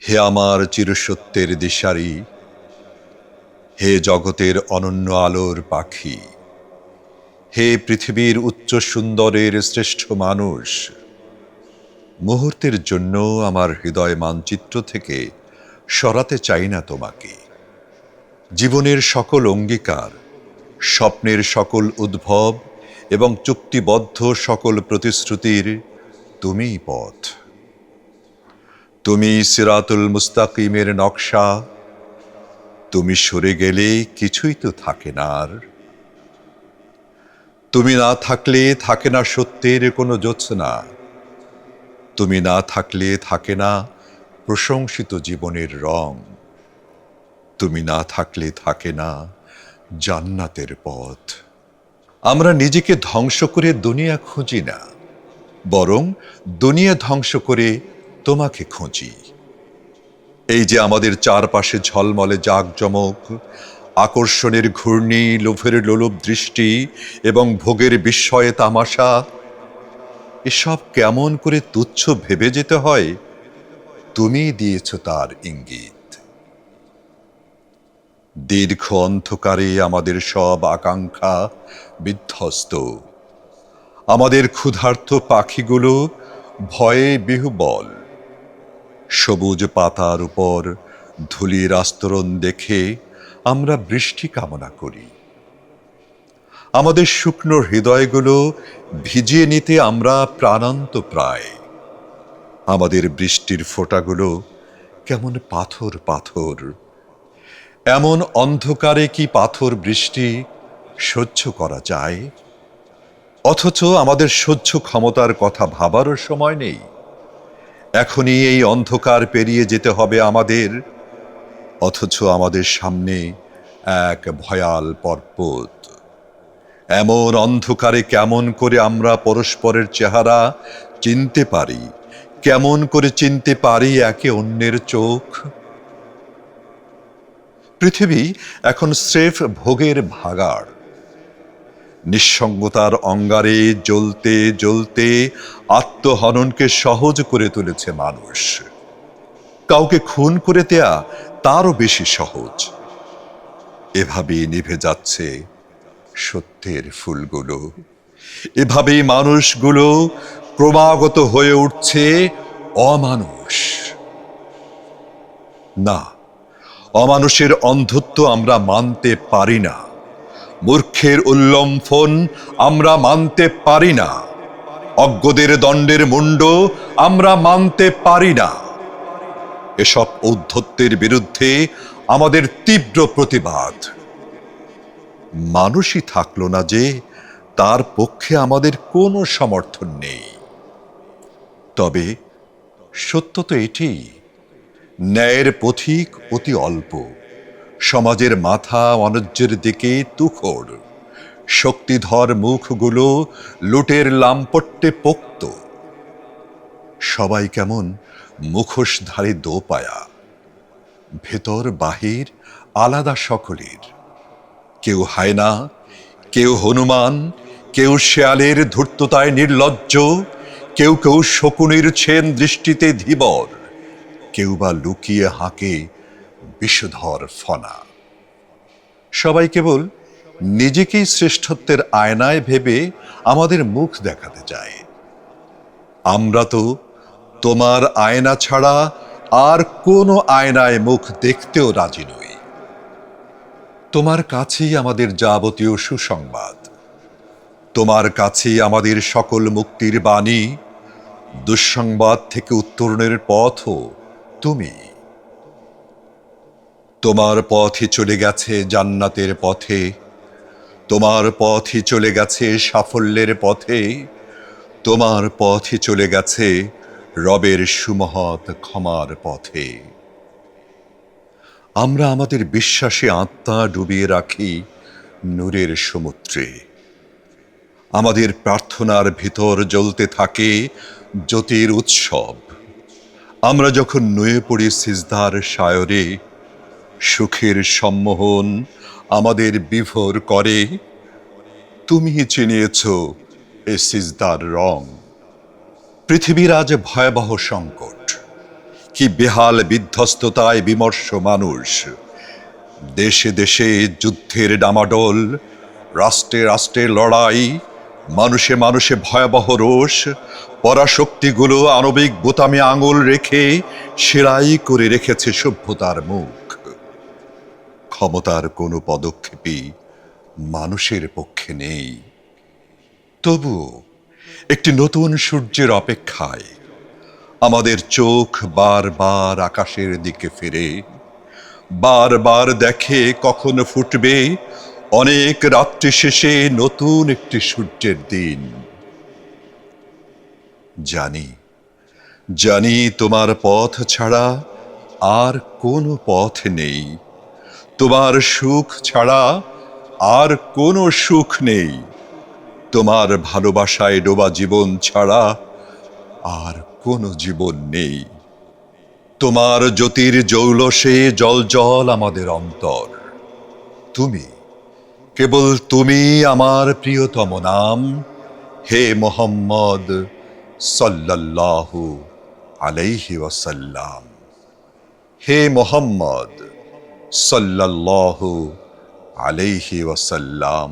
হে আমার চিরসত্যের দিশারি, হে জগতের অনন্য আলোর পাখি, হে পৃথিবীর উচ্চ সুন্দরের শ্রেষ্ঠ মানুষ, মুহূর্তের জন্য আমার হৃদয় মানচিত্র থেকে সরাতে চাই না তোমাকে। জীবনের সকল অঙ্গীকার, স্বপ্নের সকল উদ্ভব এবং চুক্তিবদ্ধ সকল প্রতিশ্রুতির তুমিই পথ। তুমি সিরাতুল মুস্তাকিমের নকশা। তুমি সরে গেলে কিছুই তো থাকে না আর। তুমি না থাকলে থাকে না সত্যের কোনো জ্যোৎস্না। তুমি না থাকলে থাকে না প্রশংসিত জীবনের রং। তুমি না থাকলে থাকে না জান্নাতের পথ। আমরা নিজেকে ধ্বংস করে দুনিয়া খুঁজি না, বরং দুনিয়া ধ্বংস করে তোমাকে খুঁজি। এই যে আমাদের চারপাশে ঝলমলে জাঁকজমক, আকর্ষণের ঘূর্ণি, লোভের লোলুপ দৃষ্টি এবং ভোগের বিস্ময়ে তামাশা, এসব কেমন করে তুচ্ছ ভেবে যেতে হয়, তুমি দিয়েছ তার ইঙ্গিত। দীর্ঘ অন্ধকারে আমাদের সব আকাঙ্ক্ষা বিধ্বস্ত। আমাদের ক্ষুধার্ত পাখিগুলো ভয়ে বিহ্বল। সবুজ পাতার উপর ধূলির আস্তরণ দেখে আমরা বৃষ্টি কামনা করি। আমাদের শুকনো হৃদয়গুলো ভিজিয়ে নিতে আমরা প্রাণান্ত প্রায়। আমাদের বৃষ্টির ফোঁটাগুলো কেমন পাথর পাথর। এমন অন্ধকারে কি পাথর বৃষ্টি সহ্য করা যায়? অথচ আমাদের সহ্য ক্ষমতার কথা ভাবারও সময় নেই। এখনই এই অন্ধকার পেরিয়ে যেতে হবে আমাদের, অথচ আমাদের সামনে এক ভয়াল পর্বত। এমন অন্ধকারে কেমন করে আমরা পরস্পরের চেহারা চিনতে পারি? কেমন করে চিনতে পারি একে অন্যের চোখ? পৃথিবী এখন স্রেফ ভোগের ভাগাড়। নিঃসঙ্গতার অঙ্গারে জ্বলতে জ্বলতে আত্মহননকে সহজ করে তুলেছে মানুষ। কাউকে খুন করে দেয়া তারও বেশি সহজ। এভাবেই নিভে যাচ্ছে সত্যের ফুলগুলো। এভাবেই মানুষগুলো ক্রমাগত হয়ে উঠছে অমানুষ। না, অমানুষের অন্ধত্ব আমরা মানতে পারি না। মূর্খের উল্লম্ফন আমরা মানতে পারি না। অজ্ঞদের দণ্ডের মুণ্ড আমরা মানতে পারি না। এসব ঔদ্ধত্যের বিরুদ্ধে আমাদের তীব্র প্রতিবাদ। মানুষই থাকলো না যে তার পক্ষে আমাদের কোনো সমর্থন নেই। তবে সত্য তো এটি, ন্যায়ের পথিক অতি অল্প, সমাজের মাথা অনজ্যের দিকে তুখর, শক্তিধর মুখগুলো লুটের লাম্পট্যে পোক্ত। সবাই কেমন মুখোশধারী দোপায়া, ভেতর বাহির আলাদা সকলের। কেউ হায়না, কেউ হনুমান, কেউ শেয়ালের ধূর্ততায় নির্লজ্জ, কেউ কেউ শকুনের ছেন দৃষ্টিতে ধীবর, কেউ বা লুকিয়ে হাঁকে বিষধর ফনা। সবাই কেবল নিজেকেই শ্রেষ্ঠত্বের আয়নায় ভেবে আমাদের মুখ দেখাতে চায়। আমরা তো তোমার আয়না ছাড়া আর কোনো আয়নায় মুখ দেখতেও রাজি নই। তোমার কাছেই আমাদের যাবতীয় সুসংবাদ। তোমার কাছেই আমাদের সকল মুক্তির বাণী। দুঃসংবাদ থেকে উত্তরণের পথও তুমি। তোমার পথই চলে গেছে জান্নাতের পথে। তোমার পথই চলে গেছে সাফল্যের পথে। তোমার পথই চলে গেছে রবের সুমহৎ ক্ষমার পথে। আমরা আমাদের বিশ্বাসে আত্মা ডুবিয়ে রাখি নূরের সমুদ্রে। আমাদের প্রার্থনার ভিতর জ্বলতে থাকে জ্যোতির উৎসব। আমরা যখন নুয়ে পড়ি সিজদার সায়রে, সুখের সম্মোহন আমাদের বিভোর করে। তুমি চিনিয়েছ এ সিজদার রং। পৃথিবীর আজ ভয়াবহ সংকট, কি বেহাল বিধ্বস্ততায় বিমর্ষ মানুষ। দেশে দেশে যুদ্ধের ডামাডোল, রাষ্ট্রে রাষ্ট্রে লড়াই, মানুষে মানুষে ভয়াবহ রোষ। পরাশক্তিগুলো আণবিক বোতামে আঙুল রেখে সেলাই করে রেখেছে সভ্যতার মুখ। ক্ষমতার কোনো পদক্ষেপই মানুষের পক্ষে নেই। তবু একটি নতুন সূর্যের অপেক্ষায় আমাদের চোখ বারবার আকাশের দিকে ফিরে, বারবার দেখে কখন ফুটবে অনেক রাত্রি শেষে নতুন একটি সূর্যের দিন। জানি, জানি তোমার পথ ছাড়া আর কোনো পথ নেই, তোমার সুখ ছাড়া আর কোনো সুখ নেই, তোমার ভালোবাসায় ডোবা জীবন ছাড়া আর কোনো জীবন নেই। তোমার জ্যোতির জৌলসে জল জল আমাদের অন্তর। তুমি, কেবল তুমি আমার প্রিয়তম নাম, হে মোহাম্মদ সাল্লাল্লাহু আলাইহি ওয়াসাল্লাম। হে মোহাম্মদ সাল্লাল্লাহু আলাইহি ওয়াসাল্লাম।